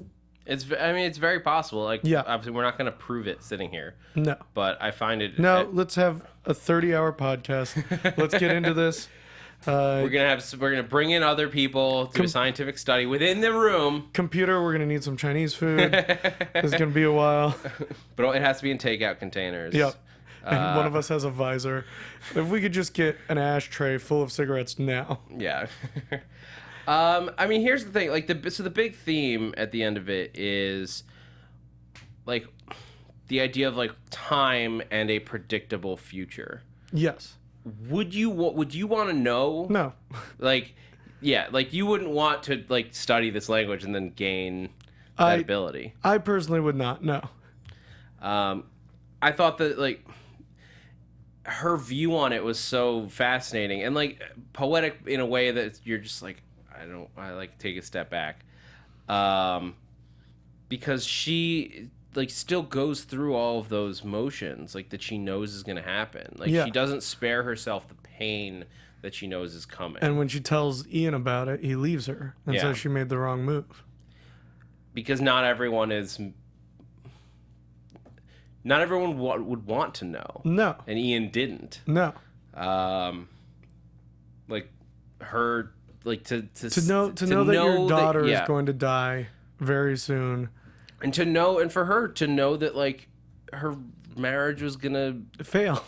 It's very possible. Like, obviously, we're not going to prove it sitting here. No. But I find it. No, let's have a 30-hour podcast. Let's get into this. We're gonna bring in other people, do a scientific study within the room. Computer, we're gonna need some Chinese food. It's gonna be a while. But it has to be in takeout containers. Yep. And one of us has a visor. If we could just get an ashtray full of cigarettes now. Yeah. I mean, here's the thing. Like the big theme at the end of it is like the idea of like time and a predictable future. Yes. Would you want to know? No. Like, yeah, like you wouldn't want to like study this language and then gain that ability. I personally would not. No. I thought that like her view on it was so fascinating and like poetic in a way that you're just like, I like take a step back, because she like still goes through all of those motions like that she knows is going to happen. Like she doesn't spare herself the pain that she knows is coming. And when she tells Ian about it, he leaves her and says she made the wrong move. Because not everyone would want to know. No. And Ian didn't. No. Like her, like to know that your daughter is going to die very soon. And for her to know that like her marriage was gonna fail.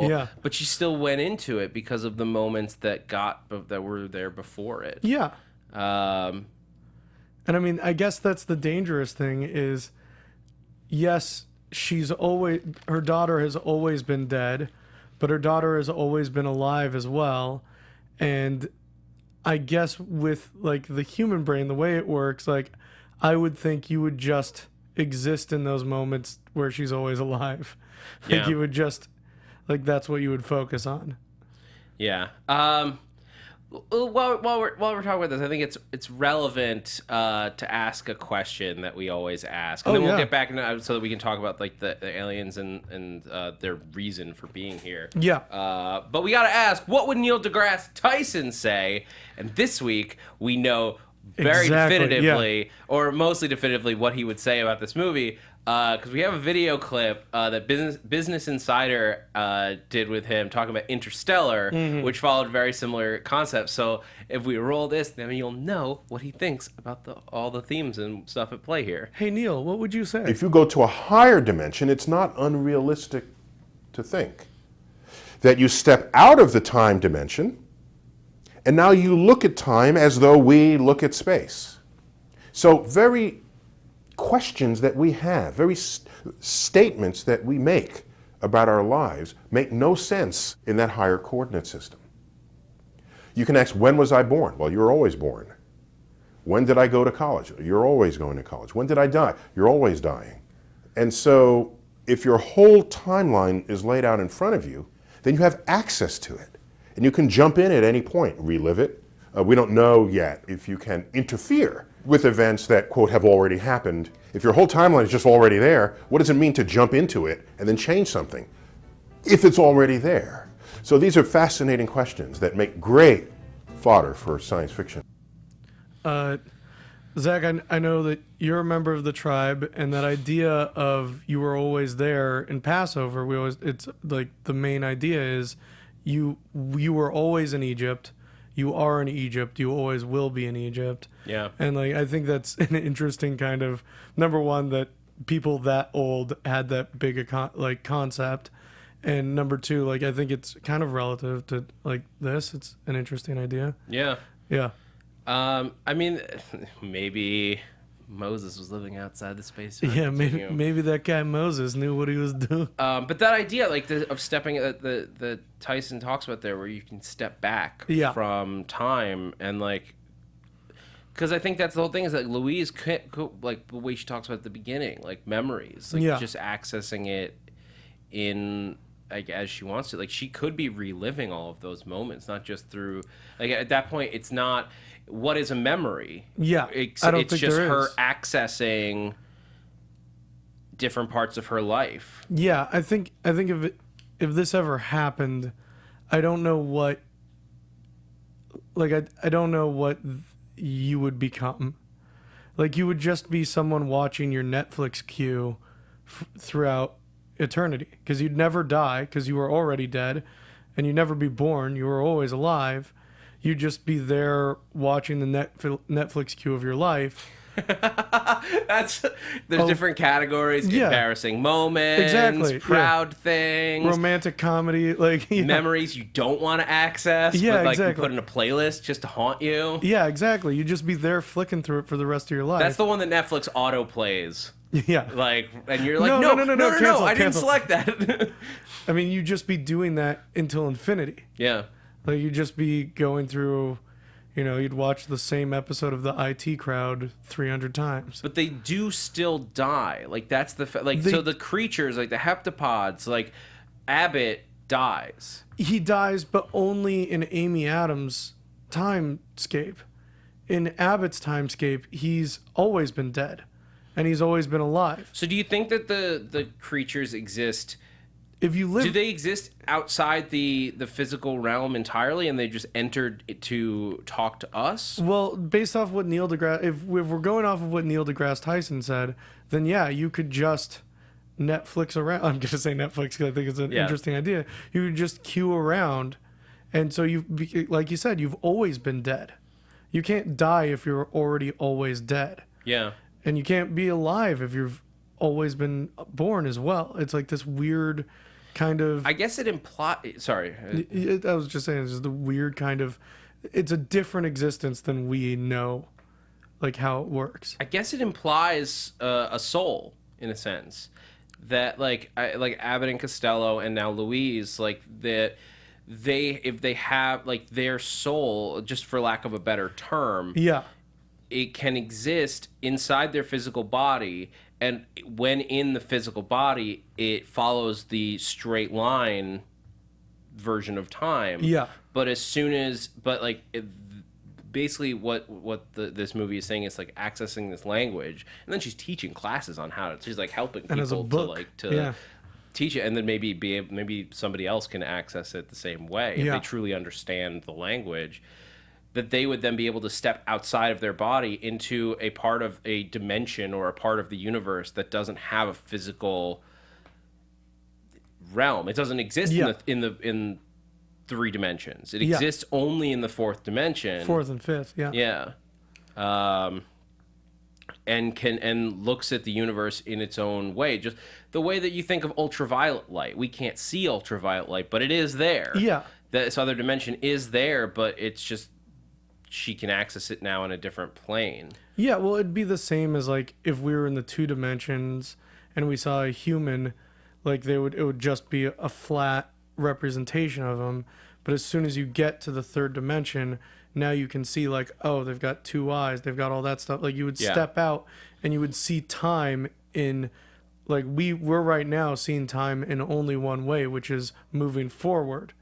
Yeah. But she still went into it because of the moments that were there before it. Yeah. And I mean, I guess that's the dangerous thing is, yes, her daughter has always been dead, but her daughter has always been alive as well. And I guess with like the human brain, the way it works, like I would think you would just exist in those moments where she's always alive. Like you would just, like that's what you would focus on. Yeah. While we're talking about this, I think it's relevant to ask a question that we always ask, and then we'll get back into so that we can talk about like the aliens and their reason for being here. Yeah. But we gotta ask, what would Neil deGrasse Tyson say? And this week we know very definitively, or mostly definitively, what he would say about this movie. Because we have a video clip that Business Insider did with him talking about Interstellar, which followed very similar concepts. So if we roll this, then you'll know what he thinks about all the themes and stuff at play here. Hey, Neil, what would you say? If you go to a higher dimension, it's not unrealistic to think that you step out of the time dimension, and now you look at time as though we look at space. So very questions that we have, very statements that we make about our lives make no sense in that higher coordinate system. You can ask, when was I born? Well, you're always born. When did I go to college? You're always going to college. When did I die? You're always dying. And so if your whole timeline is laid out in front of you, then you have access to it. And you can jump in at any point, relive it. We don't know yet if you can interfere with events that, quote, have already happened. If your whole timeline is just already there, what does it mean to jump into it and then change something if it's already there? So these are fascinating questions that make great fodder for science fiction. Zach, I know that you're a member of the tribe, and that idea of you were always there in Passover, it's like the main idea is you were always in Egypt. You are in Egypt. You always will be in Egypt. Yeah. And like I think that's an interesting kind of, number one, that people that old had that big a concept, and number two, like I think it's kind of relative to like this. It's an interesting idea. Yeah. Yeah. I mean, maybe Moses was living outside the space. Yeah, maybe that guy Moses knew what he was doing. But that idea, like of stepping, the Tyson talks about there, where you can step back from time, and like, because I think that's the whole thing is that Louise, like the way she talks about at the beginning, like memories, like just accessing it in like as she wants to. Like she could be reliving all of those moments, not just through like at that point, it's not. What is a memory? Yeah, it's think just there her is. accessing different parts of her life. Yeah, I think if this ever happened, I don't know what. Like I don't know what you would become. Like you would just be someone watching your Netflix queue throughout eternity, because you'd never die because you were already dead, and you'd never be born. You were always alive. You'd just be there watching the Netflix queue of your life. There's different categories: embarrassing moments, proud things, romantic comedy, like memories you don't want to access, but like you put in a playlist just to haunt you. Yeah, exactly. You'd just be there flicking through it for the rest of your life. That's the one that Netflix auto plays. Yeah, like, and you're like, no, I didn't select that. I mean, you'd just be doing that until infinity. Yeah. Like you'd just be going through, you'd watch the same episode of the IT Crowd 300 times. But they do still die. Like that's so the creatures, like the heptapods, like Abbott dies. He dies, but only in Amy Adams' timescape. In Abbott's timescape, he's always been dead, and he's always been alive. So do you think that the creatures exist? If you live, do they exist outside the physical realm entirely, and they just entered it to talk to us? Well, based off what Neil deGrasse, if we're going off of what Neil deGrasse Tyson said, then yeah, you could just Netflix around. I'm gonna say Netflix because I think it's an interesting idea. You would just queue around, and so like you said, you've always been dead. You can't die if you're already always dead. Yeah. And you can't be alive if you've always been born as well. It's like this weird kind of... I guess it implies... Sorry. I was just saying, it's just the weird kind of... It's a different existence than we know, like, how it works. I guess it implies a soul, in a sense. That, like Abbott and Costello and now Louise, like, that if they have, like, their soul, just for lack of a better term... Yeah. It can exist inside their physical body, and when in the physical body, it follows the straight line version of time. Yeah. But as soon as, basically what this movie is saying is like accessing this language, and then she's teaching classes on how to. She's like helping And as a people book. to teach it, and then maybe somebody else can access it the same way if they truly understand the language. That they would then be able to step outside of their body into a part of a dimension or a part of the universe that doesn't have a physical realm. It doesn't exist in 3 dimensions. It exists only in the 4th dimension. 4th and 5th, Yeah. And looks at the universe in its own way, just the way that you think of ultraviolet light. We can't see ultraviolet light, but it is there. Yeah. This other dimension is there, but it's just she can access it now in a different plane. Yeah, well, it'd be the same as like if we were in the 2 dimensions and we saw a human, like it would just be a flat representation of them. But as soon as you get to the 3rd dimension, now you can see like, oh, they've got 2 eyes, they've got all that stuff. Like you would step out and you would see time in, like we're right now seeing time in only one way, which is moving forward.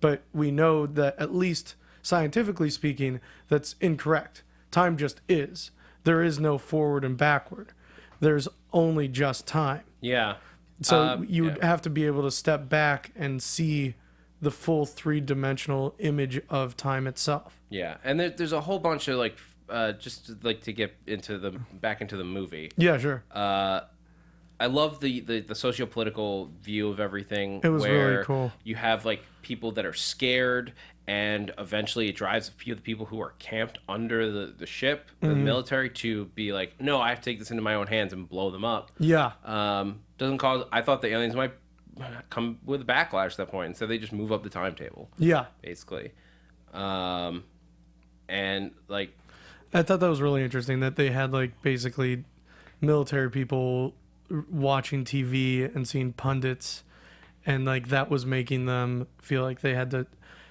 But we know that, at least scientifically speaking, that's incorrect. Time just is. There is no forward and backward. There's only just time. Yeah. So you would have to be able to step back and see the full 3-dimensional image of time itself. Yeah, and there's a whole bunch of just like to get into back into the movie. Yeah, sure. I love the socio-political view of everything. It was where really cool. You have like people that are scared, and eventually it drives a few of the people who are camped under the ship, the military, to be like, no, I have to take this into my own hands and blow them up. Yeah. Doesn't cause. I thought the aliens might come with a backlash at that point, and so they just move up the timetable. Yeah. Basically, and like, I thought that was really interesting that they had like basically military people watching TV and seeing pundits, and like that was making them feel like they had to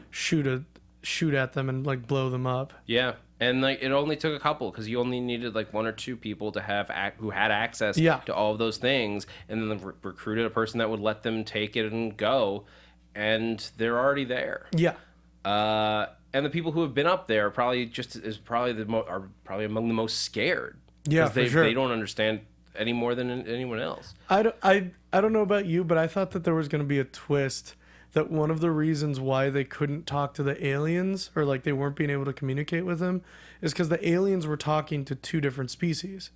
shoot at them and like blow them up. Yeah. And like it only took a couple, because you only needed like 1 or 2 people to have who had access to all of those things, and then recruited a person that would let them take it and go, and they're already there. Yeah. And the people who have been up there are probably among the most scared. Yeah, for sure. They don't understand any more than anyone else. I don't know about you, but I thought that there was going to be a twist, that one of the reasons why they couldn't talk to the aliens, or like they weren't being able to communicate with them, is because the aliens were talking to 2 different species.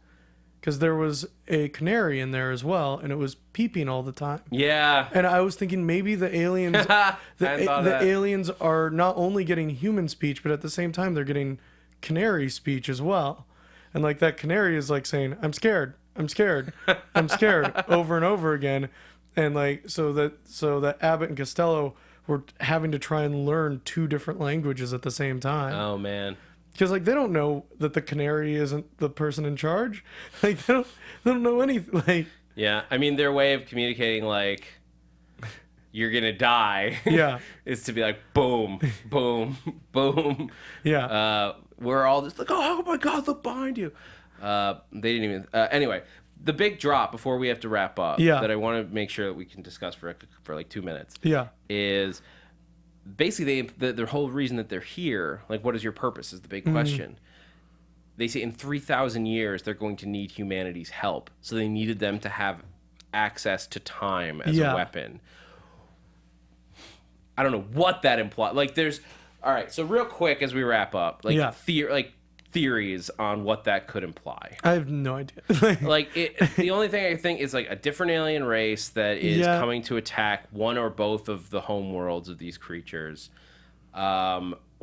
Because there was a canary in there as well, and it was peeping all the time. Yeah. And I was thinking maybe the aliens, the aliens are not only getting human speech, but at the same time they're getting canary speech as well. And like that canary is like saying, "I'm scared, I'm scared, I'm scared," over and over again. And like so that Abbott and Costello were having to try and learn 2 different languages at the same time. Oh man. Because like they don't know that the canary isn't the person in charge. Like they don't know anything. Like, yeah, I mean their way of communicating like you're gonna die. Yeah. is to be like boom, boom, boom. Yeah. We're all just like, oh my god, look behind you. They didn't even. Anyway, the big drop before we have to wrap up. Yeah. That I want to make sure that we can discuss for like 2 minutes. Yeah. Is basically the whole reason that they're here. Like, what is your purpose? Is the big question. They say in 3,000 years they're going to need humanity's help, so they needed them to have access to time as a weapon. I don't know what that implies. Like, all right. So real quick as we wrap up, like theories on what that could imply. I have no idea. The only thing I think is like a different alien race that is coming to attack one or both of the home worlds of these creatures.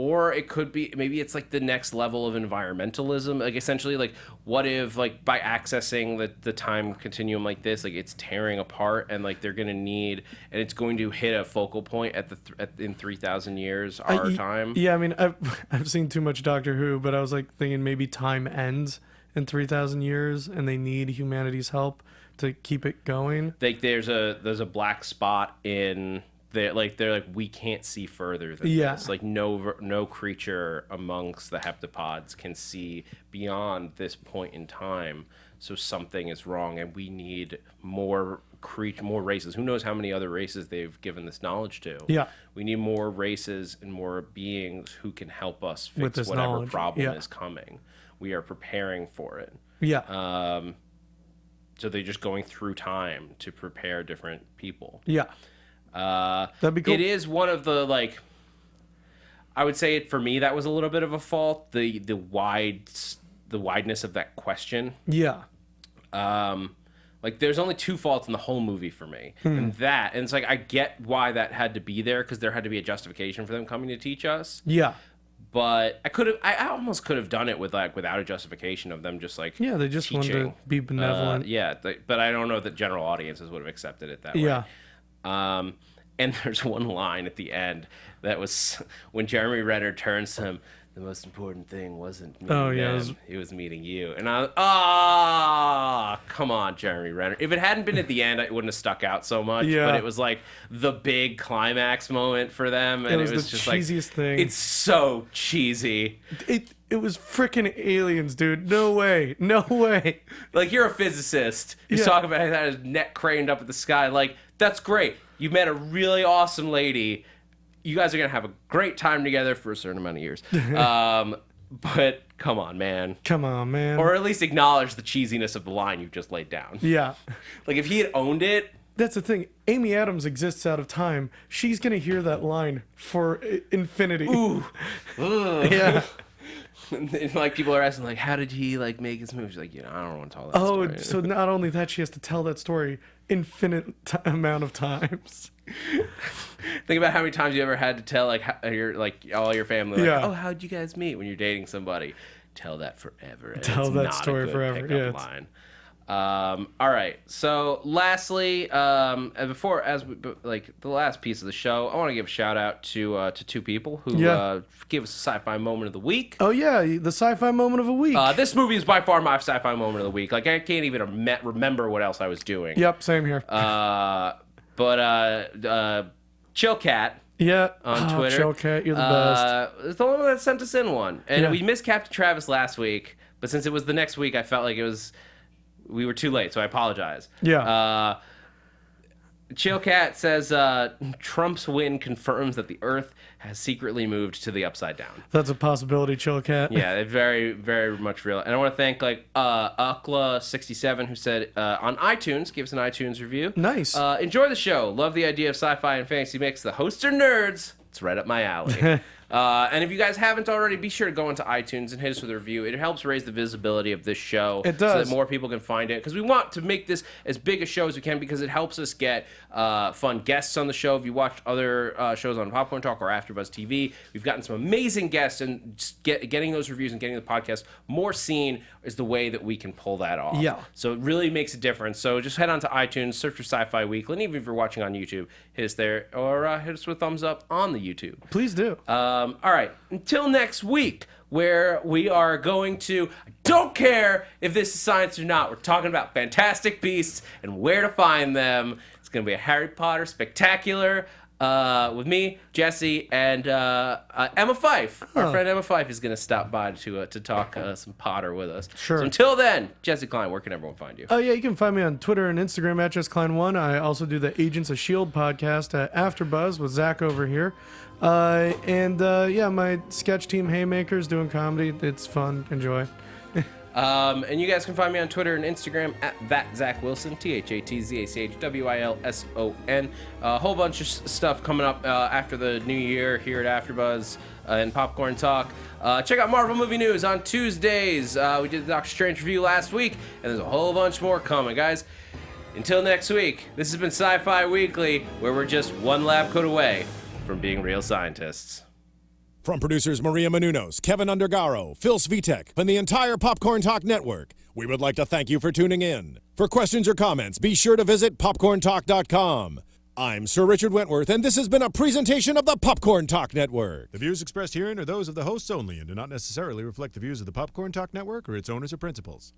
Or it could be, maybe it's like the next level of environmentalism. Like essentially, like what if like by accessing the time continuum like this, like it's tearing apart, and like they're gonna need, and it's going to hit a focal point in 3,000 years our time. Yeah, I mean I've seen too much Doctor Who, but I was like thinking maybe time ends in 3,000 years, and they need humanity's help to keep it going. Like there's a black spot in. They're like we can't see further than this. Like no creature amongst the heptapods can see beyond this point in time. So something is wrong, and we need more more races. Who knows how many other races they've given this knowledge to? Yeah. We need more races and more beings who can help us With fix this whatever knowledge. problem is coming. We are preparing for it. Yeah. So they're just going through time to prepare different people. Yeah. That'd be cool. It is one of the, like, I would say for me that was a little bit of a fault. The wideness of that question. Yeah. Like, there's only 2 faults in the whole movie for me. And it's like, I get why that had to be there, because there had to be a justification for them coming to teach us. Yeah. But I almost could have done it with, like, without a justification of them just, like, Yeah, they just wanted teaching. to be benevolent. But I don't know that general audiences would have accepted it that Yeah. way. And there's one line at the end that was when Jeremy Renner turns to him, the most important thing wasn't meeting them, it was meeting you. And come on, Jeremy Renner. If it hadn't been at the end, it wouldn't have stuck out so much. Yeah. But it was like the big climax moment for them. And It was the just cheesiest thing. It's so cheesy. It was freaking aliens, dude. No way. No way. Like, you're a physicist. He's Yeah. talking about how his neck craned up at the sky. Like, that's great. You met a really awesome lady. You guys are going to have a great time together for a certain amount of years. But come on, man. Come on, man. Or at least acknowledge the cheesiness of the line you've just laid down. Yeah. Like, if he had owned it. That's the thing. Amy Adams exists out of time. She's going to hear that line for infinity. Ooh. Yeah. And, like, people are asking, like, how did he, like, make his movie? She's like, I don't want to tell that story. So not only that, she has to tell that story infinite amount of times. Think about how many times you ever had to tell, like, all your family, like, Yeah. oh, how'd you guys meet when you're dating somebody? Tell that forever. And Tell it's that not story a good forever. pickup Yeah, it's- line. All right. So, lastly, and the last piece of the show, I want to give a shout out to 2 people who gave us a sci-fi moment of the week. Oh, yeah. The sci-fi moment of the week. This movie is by far my sci-fi moment of the week. Like, I can't even remember what else I was doing. Yep, same here. Chill Cat. Yeah. On Twitter. Chill Cat, you're the best. It's the one that sent us in one. And Yeah. we missed Captain Travis last week, but since it was the next week, I felt like we were too late, so I apologize. Yeah. Chill Cat says Trump's win confirms that the Earth has secretly moved to the upside down. That's a possibility, Chill Cat. Yeah, it's very, very much real. And I want to thank Ukla67 who said on iTunes, give us an iTunes review. Nice. Enjoy the show. Love the idea of sci-fi and fantasy mix. The hosts are nerds. It's right up my alley. And if you guys haven't already, be sure to go into iTunes and hit us with a review. It helps raise the visibility of this show. It So does. that more people can find it. Because we want to make this as big a show as we can, because it helps us get fun guests on the show. If you watched other shows on Popcorn Talk or AfterBuzz TV, we've gotten some amazing guests, and just getting those reviews and getting the podcast more seen is the way that we can pull that off. Yeah. So it really makes a difference. So just head on to iTunes, search for Sci-Fi Weekly, and even if you're watching on YouTube, hit us there, or hit us with a thumbs up on the YouTube. Please do. All right, until next week, where we are going to, I don't care if this is science or not, we're talking about fantastic beasts and where to find them. It's going to be a Harry Potter spectacular with me, Jesse, and Emma Fife. Our friend Emma Fife is going to stop by to talk some Potter with us. Sure. So until then, Jesse Klein, where can everyone find you? Oh, yeah, you can find me on Twitter and Instagram at JessKlein1. I also do the Agents of S.H.I.E.L.D. podcast at AfterBuzz with Zach over here. My sketch team Haymakers doing comedy. It's fun. Enjoy. And you guys can find me on Twitter and Instagram at @ZachWilson, ThatzachWilson. A whole bunch of stuff coming up after the new year here at AfterBuzz and Popcorn Talk. Check out Marvel Movie News on Tuesdays. We did the Doctor Strange review last week, and there's a whole bunch more coming, guys. Until next week, this has been Sci-Fi Weekly, where we're just one lab coat away from being real scientists. From producers Maria Menounos, Kevin Undergaro, Phil Svitek, and the entire Popcorn Talk Network, we would like to thank you for tuning in. For questions or comments, be sure to visit popcorntalk.com. I'm Sir Richard Wentworth, and this has been a presentation of the Popcorn Talk Network. The views expressed herein are those of the hosts only and do not necessarily reflect the views of the Popcorn Talk Network or its owners or principals.